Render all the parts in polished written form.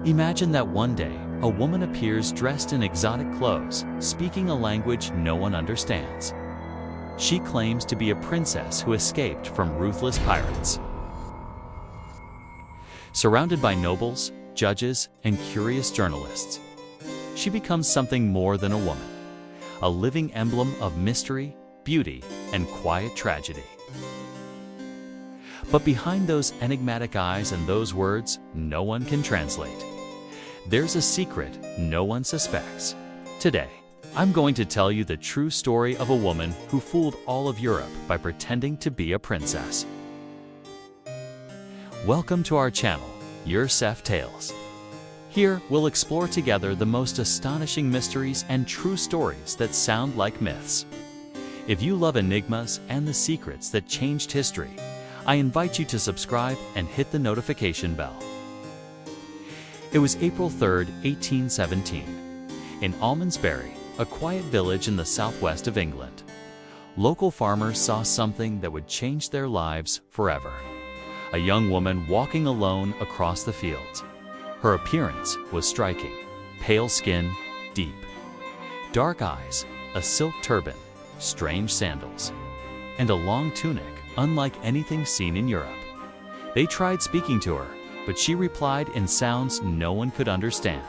Imagine that one day, a woman appears dressed in exotic clothes, speaking a language no one understands. She claims to be a princess who escaped from ruthless pirates. Surrounded by nobles, judges, and curious journalists, she becomes something more than a woman, a living emblem of mystery, beauty, and quiet tragedy. But behind those enigmatic eyes and those words no one can translate, there's a secret no one suspects. Today, I'm going to tell you the true story of a woman who fooled all of Europe by pretending to be a princess. Welcome to our channel, Yoursef Tales. Here, we'll explore together the most astonishing mysteries and true stories that sound like myths. If you love enigmas and the secrets that changed history, I invite you to subscribe and hit the notification bell. It was April 3, 1817. In Almondsbury, a quiet village in the southwest of England, local farmers saw something that would change their lives forever. A young woman walking alone across the fields. Her appearance was striking. Pale skin, deep, dark eyes, a silk turban, strange sandals, and a long tunic unlike anything seen in Europe. They tried speaking to her, but she replied in sounds no one could understand.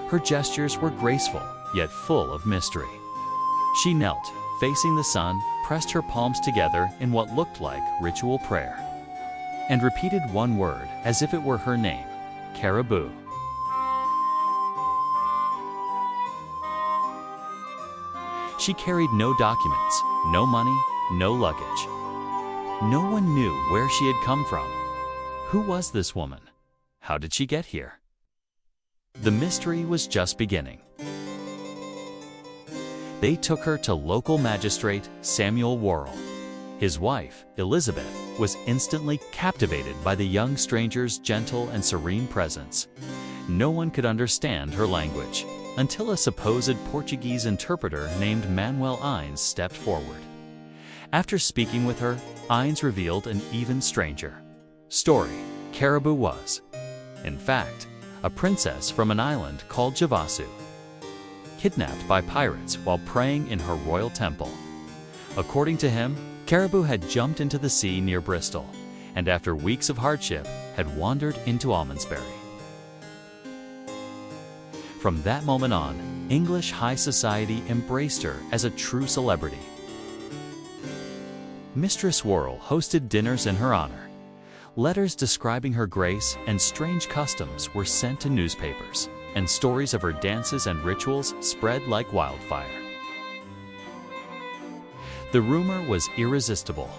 Her gestures were graceful, yet full of mystery. She knelt, facing the sun, pressed her palms together in what looked like ritual prayer, and repeated one word as if it were her name, Caribou. She carried no documents, no money, no luggage. No one knew where she had come from. Who was this woman? How did she get here? The mystery was just beginning. They took her to local magistrate Samuel Worrell. His wife, Elizabeth, was instantly captivated by the young stranger's gentle and serene presence. No one could understand her language until a supposed Portuguese interpreter named Manuel Ines stepped forward. After speaking with her, Ines revealed an even stranger story. Caribou was, in fact, a princess from an island called Javasu, kidnapped by pirates while praying in her royal temple. According to him, Caribou had jumped into the sea near Bristol, and after weeks of hardship, had wandered into Almondsbury. From that moment on, English high society embraced her as a true celebrity. Mistress Worrell hosted dinners in her honor. Letters describing her grace and strange customs were sent to newspapers, and stories of her dances and rituals spread like wildfire. The rumor was irresistible.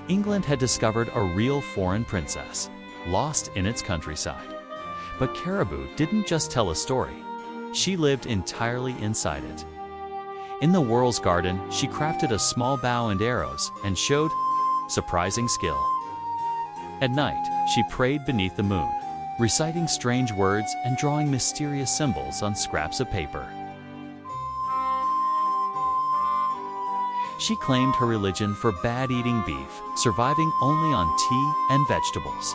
England had discovered a real foreign princess, lost in its countryside. But Caribou didn't just tell a story. She lived entirely inside it. In the Worrell's garden, she crafted a small bow and arrows and showed surprising skill. At night, she prayed beneath the moon, reciting strange words and drawing mysterious symbols on scraps of paper. She claimed her religion forbade eating beef, surviving only on tea and vegetables.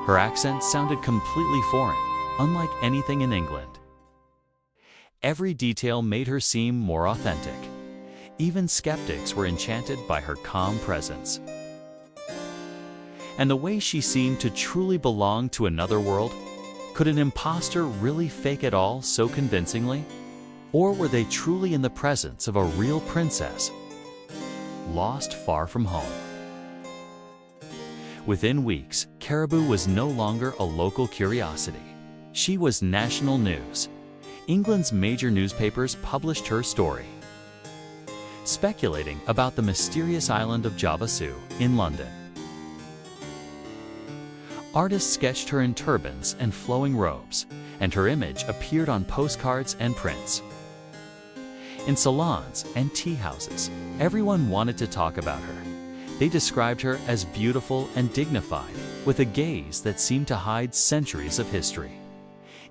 Her accent sounded completely foreign, unlike anything in England. Every detail made her seem more authentic. Even skeptics were enchanted by her calm presence. And the way she seemed to truly belong to another world. Could an imposter really fake it all so convincingly? Or were they truly in the presence of a real princess, lost far from home? Within weeks, Caribou was no longer a local curiosity. She was national news. England's major newspapers published her story, speculating about the mysterious island of Javasu in London. Artists sketched her in turbans and flowing robes, and her image appeared on postcards and prints. In salons and tea houses, everyone wanted to talk about her. They described her as beautiful and dignified, with a gaze that seemed to hide centuries of history.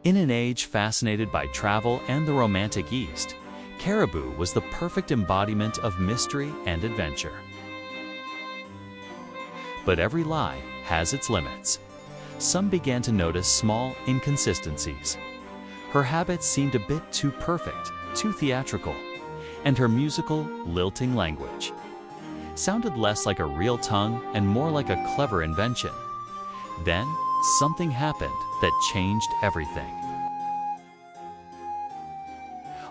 In an age fascinated by travel and the romantic East, Caribou was the perfect embodiment of mystery and adventure. But every lie has its limits. some began to notice small inconsistencies. Her habits seemed a bit too perfect, too theatrical, and her musical, lilting language sounded less like a real tongue and more like a clever invention. Then, something happened that changed everything.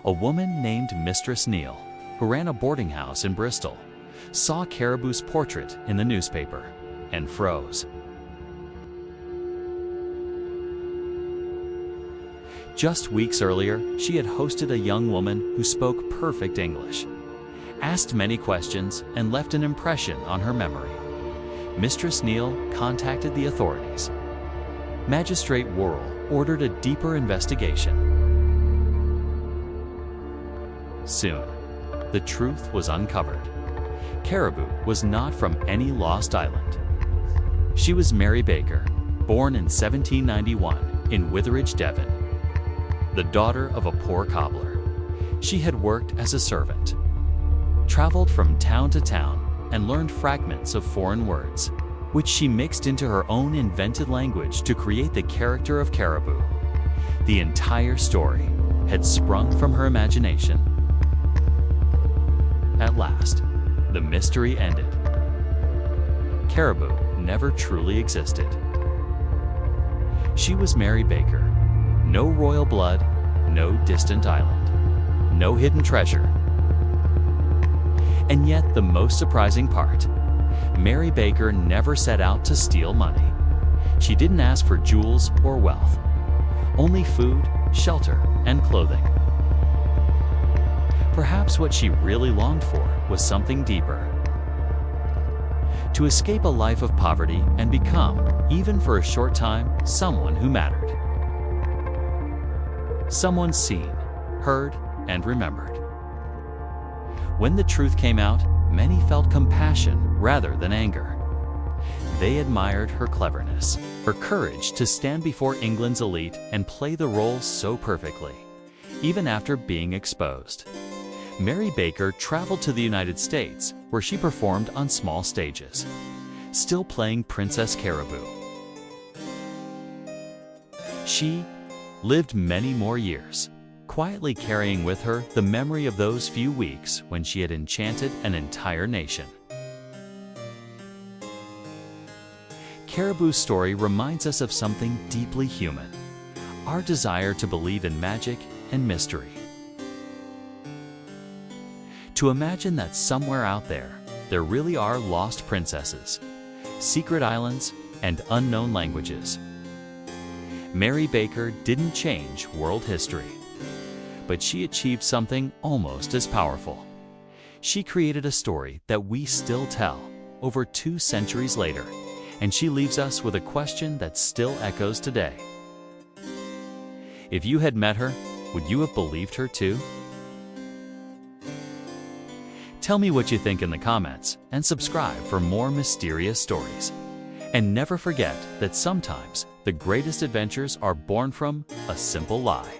A woman named Mistress Neal, who ran a boarding house in Bristol, saw Caribou's portrait in the newspaper and froze. Just weeks earlier, she had hosted a young woman who spoke perfect English, asked many questions, and left an impression on her memory. Mistress Neal contacted the authorities. Magistrate Worrell ordered a deeper investigation. Soon, the truth was uncovered. Caribou was not from any lost island. She was Mary Baker, born in 1791 in Witheridge, Devon, the daughter of a poor cobbler. She had worked as a servant, traveled from town to town, and learned fragments of foreign words, which she mixed into her own invented language to create the character of Caribou. The entire story had sprung from her imagination. At last, the mystery ended. Caribou never truly existed. She was Mary Baker. No royal blood, no distant island, no hidden treasure. And yet, the most surprising part, Mary Baker never set out to steal money. She didn't ask for jewels or wealth, only food, shelter, and clothing. Perhaps what she really longed for was something deeper. To escape a life of poverty and become, even for a short time, someone who mattered. Someone seen, heard, and remembered. When the truth came out, many felt compassion rather than anger. They admired her cleverness, her courage to stand before England's elite and play the role so perfectly, even after being exposed. Mary Baker traveled to the United States, where she performed on small stages, still playing Princess Caribou. She lived many more years, quietly carrying with her the memory of those few weeks when she had enchanted an entire nation. Caribou's story reminds us of something deeply human, our desire to believe in magic and mystery. To imagine that somewhere out there, there really are lost princesses, secret islands, and unknown languages. Mary Baker didn't change world history, but she achieved something almost as powerful. She created a story that we still tell over 2 centuries later, and she leaves us with a question that still echoes today. If you had met her, would you have believed her too? Tell me what you think in the comments and subscribe for more mysterious stories. And never forget that sometimes the greatest adventures are born from a simple lie.